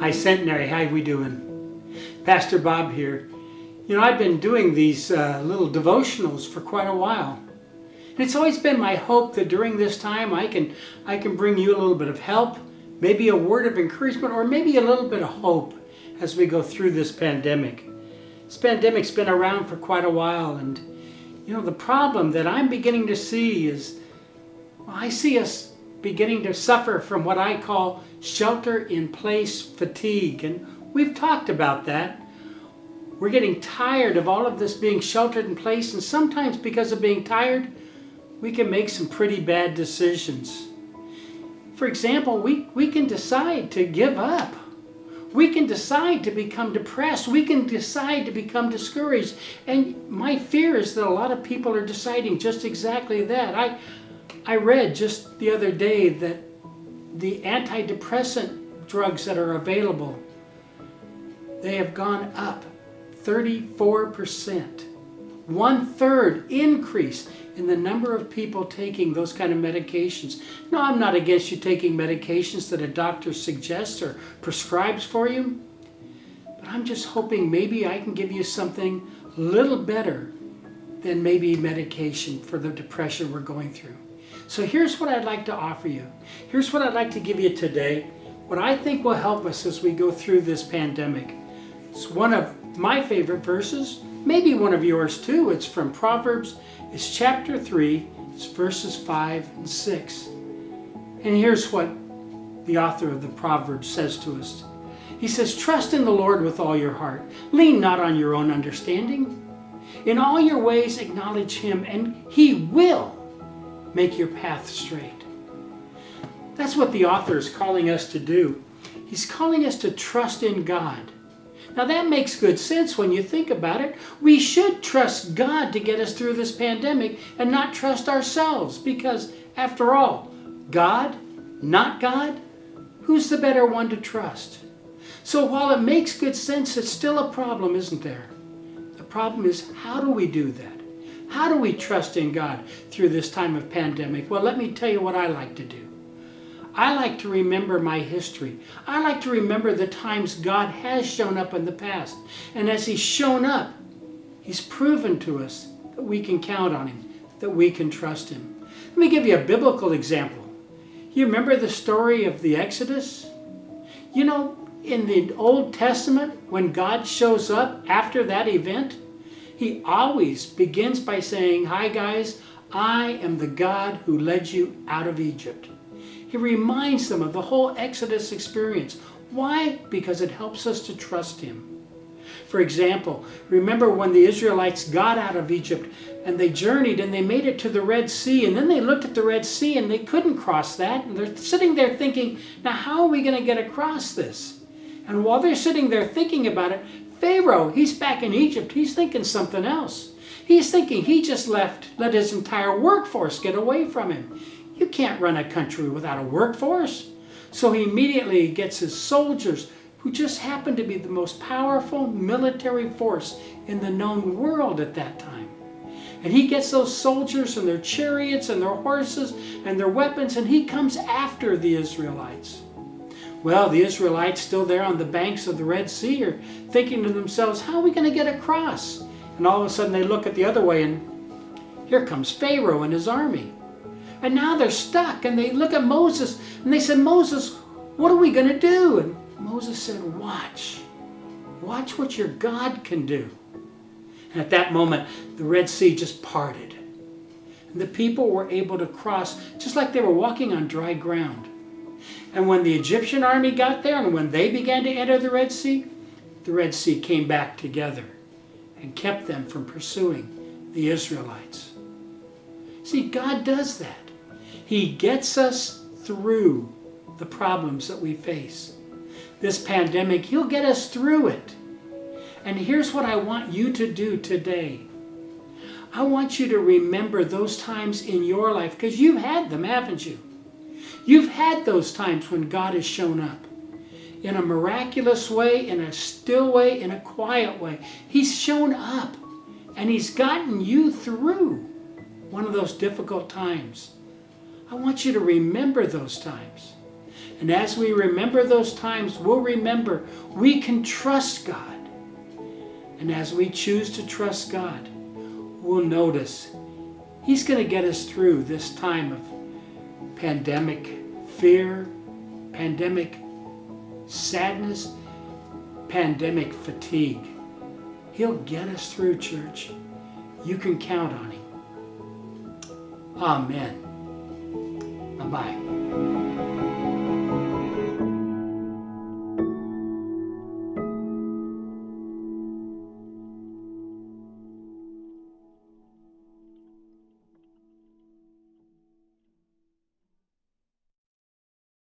Hi Centenary, how we doing? Pastor Bob here. You know, I've been doing these little devotionals for quite a while. And it's always been my hope that during this time I can bring you a little bit of help, maybe a word of encouragement, or maybe a little bit of hope as we go through this pandemic. This pandemic's been around for quite a while, and you know, the problem that I'm beginning to see is, well, I see us beginning to suffer from what I call shelter-in-place fatigue. And we've talked about that. We're getting tired of all of this being sheltered in place, and sometimes because of being tired, we can make some pretty bad decisions. For example, we can decide to give up. We can decide to become depressed. We can decide to become discouraged. And my fear is that a lot of people are deciding just exactly that. I read just the other day that the antidepressant drugs that are available, they have gone up 34%. 1/3 increase in the number of people taking those kind of medications. Now, I'm not against you taking medications that a doctor suggests or prescribes for you, but I'm just hoping maybe I can give you something a little better than maybe medication for the depression we're going through. So here's what I'd like to offer you. Here's what I'd like to give you today, what I think will help us as we go through this pandemic. It's one of my favorite verses, maybe one of yours too. It's from Proverbs. It's chapter 3, it's verses 5 and 6. And here's what the author of the Proverbs says to us. He says, "Trust in the Lord with all your heart. Lean not on your own understanding. In all your ways acknowledge him, and he will make your path straight." That's what the author is calling us to do. He's calling us to trust in God. Now that makes good sense when you think about it. We should trust God to get us through this pandemic and not trust ourselves, because after all, God, not God, who's the better one to trust? So while it makes good sense, it's still a problem, isn't there? The problem is, how do we do that? How do we trust in God through this time of pandemic? Well, let me tell you what I like to do. I like to remember my history. I like to remember the times God has shown up in the past. And as he's shown up, he's proven to us that we can count on him, that we can trust him. Let me give you a biblical example. You remember the story of the Exodus? You know, in the Old Testament, when God shows up after that event, he always begins by saying, "Hi guys, I am the God who led you out of Egypt." He reminds them of the whole Exodus experience. Why? Because it helps us to trust him. For example, remember when the Israelites got out of Egypt and they journeyed and they made it to the Red Sea, and then they looked at the Red Sea and they couldn't cross that, and they're sitting there thinking, now how are we going to get across this? And while they're sitting there thinking about it, Pharaoh, he's back in Egypt, he's thinking something else. He's thinking he just let his entire workforce get away from him. You can't run a country without a workforce. So he immediately gets his soldiers, who just happened to be the most powerful military force in the known world at that time. And he gets those soldiers and their chariots and their horses and their weapons, and he comes after the Israelites. Well, the Israelites, still there on the banks of the Red Sea, are thinking to themselves, how are we going to get across? And all of a sudden they look at the other way, and here comes Pharaoh and his army. And now they're stuck, and they look at Moses, and they said, "Moses, what are we going to do?" And Moses said, "Watch. Watch what your God can do." And at that moment, the Red Sea just parted. And the people were able to cross just like they were walking on dry ground. And when the Egyptian army got there, and when they began to enter the Red Sea came back together and kept them from pursuing the Israelites. See, God does that. He gets us through the problems that we face. This pandemic, he'll get us through it. And here's what I want you to do today. I want you to remember those times in your life, because you've had them, haven't you? You've had those times when God has shown up in a miraculous way, in a still way, in a quiet way. He's shown up, and he's gotten you through one of those difficult times. I want you to remember those times. And as we remember those times, we'll remember we can trust God. And as we choose to trust God, we'll notice He's going to get us through this time of pandemic fear, pandemic sadness, pandemic fatigue. He'll get us through, church. You can count on Him. Amen. Bye-bye.